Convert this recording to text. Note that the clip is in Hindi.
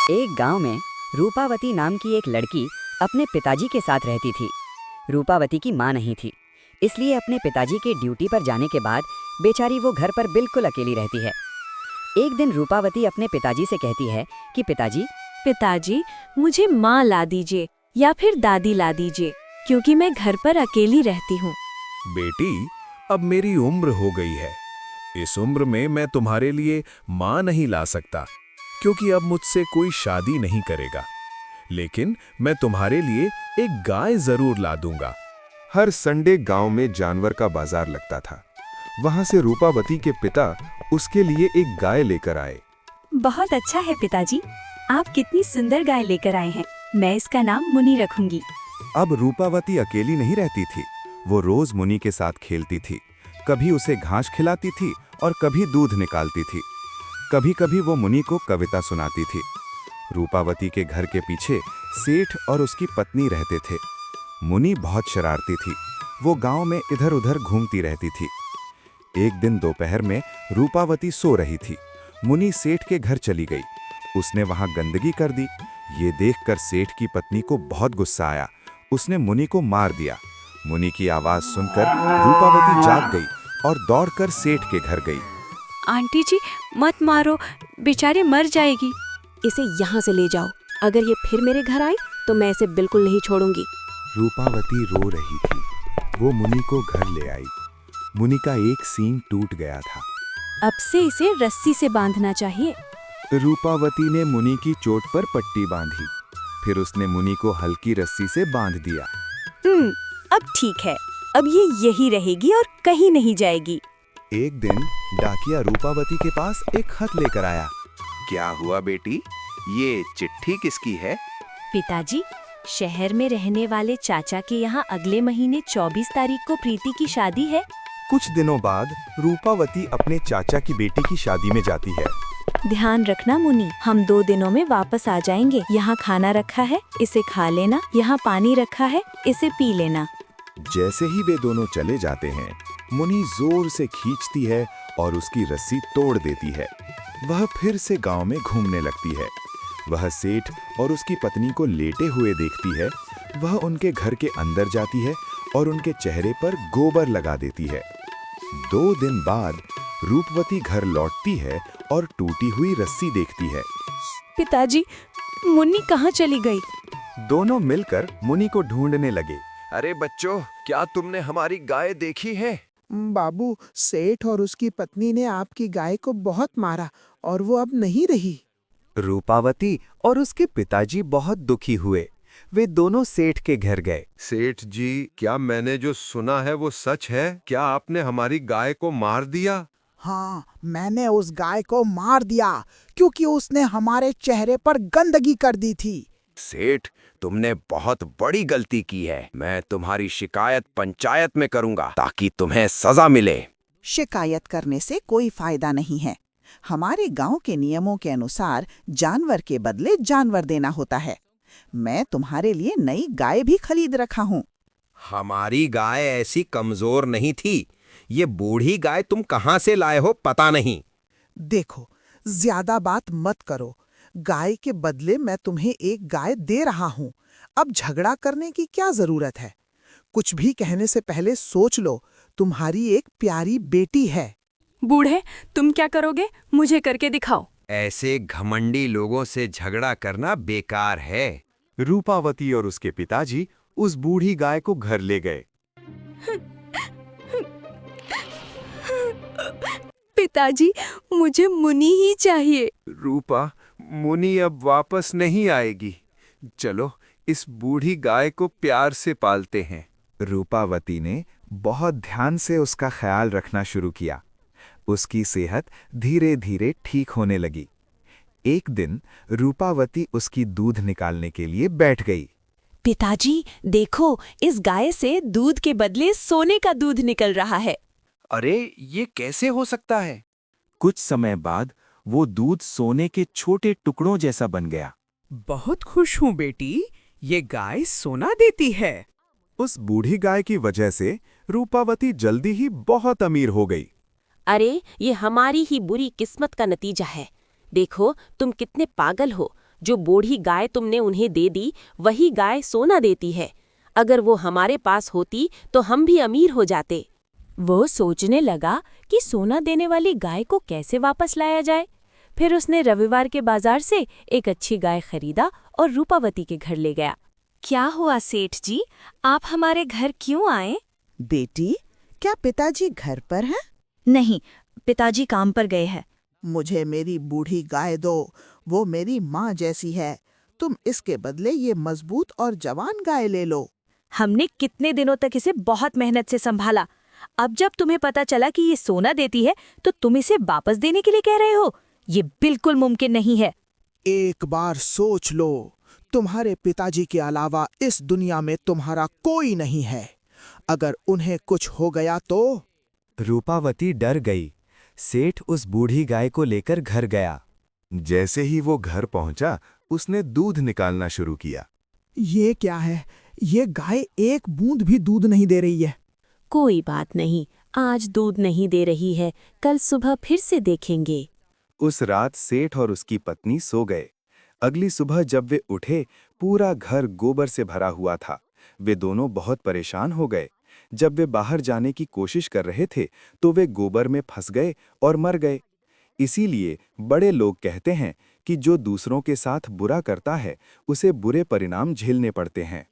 एक गांव में रूपावती नाम की एक लड़की अपने पिताजी के साथ रहती थी। रूपावती की माँ नहीं थी, इसलिए अपने पिताजी के ड्यूटी पर जाने के बाद बेचारी वो घर पर बिल्कुल अकेली रहती है। एक दिन रूपावती अपने पिताजी से कहती है कि पिताजी, मुझे माँ ला दीजिए या फिर दादी ला दीजिए, क्योंकि मैं घर पर अकेली रहती हूँ। बेटी, अब मेरी उम्र हो गई है। इस उम्र में मैं तुम्हारे लिए माँ नहीं ला सकता, क्योंकि अब मुझसे कोई शादी नहीं करेगा। लेकिन मैं तुम्हारे लिए एक गाय जरूर ला दूंगा। हर संडे गांव में जानवर का बाजार लगता था। वहां से रूपावती के पिता उसके लिए एक गाय लेकर आए। बहुत अच्छा है पिताजी, आप कितनी सुंदर गाय लेकर आए हैं। मैं इसका नाम मुनी रखूंगी। अब रूपावती अकेली नहीं रहती थी। वो रोज मुनि के साथ खेलती थी। कभी उसे घास खिलाती थी और कभी दूध निकालती थी। कभी कभी वो मुनि को कविता सुनाती थी। रूपावती के घर के पीछे सेठ और उसकी पत्नी रहते थे। मुनि बहुत शरारती थी। वो गांव में इधर उधर घूमती रहती थी। एक दिन दोपहर में रूपावती सो रही थी। मुनि सेठ के घर चली गई। उसने वहां गंदगी कर दी। ये देखकर सेठ की पत्नी को बहुत गुस्सा आया। उसने मुनि को मार दिया। मुनि की आवाज सुनकर रूपावती जाग गई और दौड़कर सेठ के घर गई। आंटी जी, मत मारो, बेचारी मर जाएगी। इसे यहाँ से ले जाओ। अगर ये फिर मेरे घर आई तो मैं इसे बिल्कुल नहीं छोड़ूंगी। रूपावती रो रही थी। वो मुनि को घर ले आई। मुनि का एक सींग टूट गया था। अब से इसे रस्सी से बांधना चाहिए। रूपावती ने मुनि की चोट पर पट्टी बांधी। फिर उसने मुनि को हल्की रस्सी से बांध दिया। अब ठीक है। अब ये यही रहेगी और कहीं नहीं जाएगी। एक दिन डाकिया रूपावती के पास एक खत लेकर आया। क्या हुआ बेटी, ये चिट्ठी किसकी है? पिताजी, शहर में रहने वाले चाचा के यहाँ अगले महीने 24 तारीख को प्रीति की शादी है। कुछ दिनों बाद रूपावती अपने चाचा की बेटी की शादी में जाती है। ध्यान रखना मुनि, हम 2 दिनों में वापस आ जाएंगे। यहाँ खाना रखा है, इसे खा लेना। यहाँ पानी रखा है, इसे पी लेना। जैसे ही वे दोनों चले जाते हैं, मुनि जोर से खींचती है और उसकी रस्सी तोड़ देती है। वह फिर से गांव में घूमने लगती है। वह सेठ और उसकी पत्नी को लेटे हुए देखती है। वह उनके घर के अंदर जाती है और उनके चेहरे पर गोबर लगा देती है। 2 दिन बाद रूपवती घर लौटती है और टूटी हुई रस्सी देखती है। पिताजी, मुन्नी कहाँ चली गई? दोनों मिलकर मुनि को ढूंढने लगे। अरे बच्चों, क्या तुमने हमारी गाय देखी है? बाबू, सेठ और उसकी पत्नी ने आपकी गाय को बहुत मारा और वो अब नहीं रही। रूपावती और उसके पिताजी बहुत दुखी हुए। वे दोनों सेठ के घर गए। सेठ जी, क्या मैंने जो सुना है वो सच है? क्या आपने हमारी गाय को मार दिया? हाँ, मैंने उस गाय को मार दिया क्योंकि उसने हमारे चेहरे पर गंदगी कर दी थी। सेठ, तुमने बहुत बड़ी गलती की है। मैं तुम्हारी शिकायत पंचायत में करूंगा ताकि तुम्हें सजा मिले। शिकायत करने से कोई फायदा नहीं है। हमारे गांव के नियमों के अनुसार जानवर के बदले जानवर देना होता है। मैं तुम्हारे लिए नई गाय भी खरीद रखा हूँ। हमारी गाय ऐसी कमजोर नहीं थी। ये बूढ़ी गाय तुम कहाँ से लाए हो पता नहीं। देखो, ज्यादा बात मत करो। गाय के बदले मैं तुम्हें एक गाय दे रहा हूँ। अब झगड़ा करने की क्या जरूरत है? कुछ भी कहने से पहले सोच लो। तुम्हारी एक प्यारी बेटी है। बूढ़े, तुम क्या करोगे? मुझे करके दिखाओ। ऐसे घमंडी लोगों से झगड़ा करना बेकार है। रूपावती और उसके पिताजी उस बूढ़ी गाय को घर ले गए। पिताजी, मुझे मुनी ही चाहिए। रूपा, मुनि अब वापस नहीं आएगी। चलो इस बूढ़ी गाय को प्यार से पालते हैं। रूपावती ने बहुत ध्यान से उसका ख्याल रखना शुरू किया। उसकी सेहत धीरे धीरे ठीक होने लगी। एक दिन रूपावती उसकी दूध निकालने के लिए बैठ गई। पिताजी, देखो, इस गाय से दूध के बदले सोने का दूध निकल रहा है। अरे, ये कैसे हो सकता है? कुछ समय बाद वो दूध सोने के छोटे टुकड़ों जैसा बन गया। बहुत खुश हूँ बेटी, ये गाय सोना देती है। उस बूढ़ी गाय की वजह से रूपावती जल्दी ही बहुत अमीर हो गई। अरे, ये हमारी ही बुरी किस्मत का नतीजा है। देखो, तुम कितने पागल हो। जो बूढ़ी गाय तुमने उन्हें दे दी वही गाय सोना देती है। अगर वो हमारे पास होती तो हम भी अमीर हो जाते। वो सोचने लगा कि सोना देने वाली गाय को कैसे वापस लाया जाए। फिर उसने रविवार के बाजार से एक अच्छी गाय खरीदा और रूपावती के घर ले गया। क्या हुआ सेठ जी, आप हमारे घर क्यों आए? बेटी, क्या पिताजी घर पर हैं? नहीं, पिताजी काम पर गए हैं। मुझे मेरी बूढ़ी गाय दो, वो मेरी माँ जैसी है। तुम इसके बदले ये मजबूत और जवान गाय ले लो। हमने कितने दिनों तक इसे बहुत मेहनत से संभाला। अब जब तुम्हें पता चला कि ये सोना देती है तो तुम इसे वापस देने के लिए कह रहे हो? ये बिल्कुल मुमकिन नहीं है। एक बार सोच लो, तुम्हारे पिताजी के अलावा इस दुनिया में तुम्हारा कोई नहीं है। अगर उन्हें कुछ हो गया तो? रूपावती डर गई। सेठ उस बूढ़ी गाय को लेकर घर गया। जैसे ही वो घर पहुंचा, उसने दूध निकालना शुरू किया। ये क्या है? ये गाय एक बूंद भी दूध नहीं दे रही है। कोई बात नहीं, आज दूध नहीं दे रही है, कल सुबह फिर से देखेंगे। उस रात सेठ और उसकी पत्नी सो गए। अगली सुबह जब वे उठे, पूरा घर गोबर से भरा हुआ था। वे दोनों बहुत परेशान हो गए। जब वे बाहर जाने की कोशिश कर रहे थे तो वे गोबर में फंस गए और मर गए। इसीलिए बड़े लोग कहते हैं कि जो दूसरों के साथ बुरा करता है उसे बुरे परिणाम झेलने पड़ते हैं।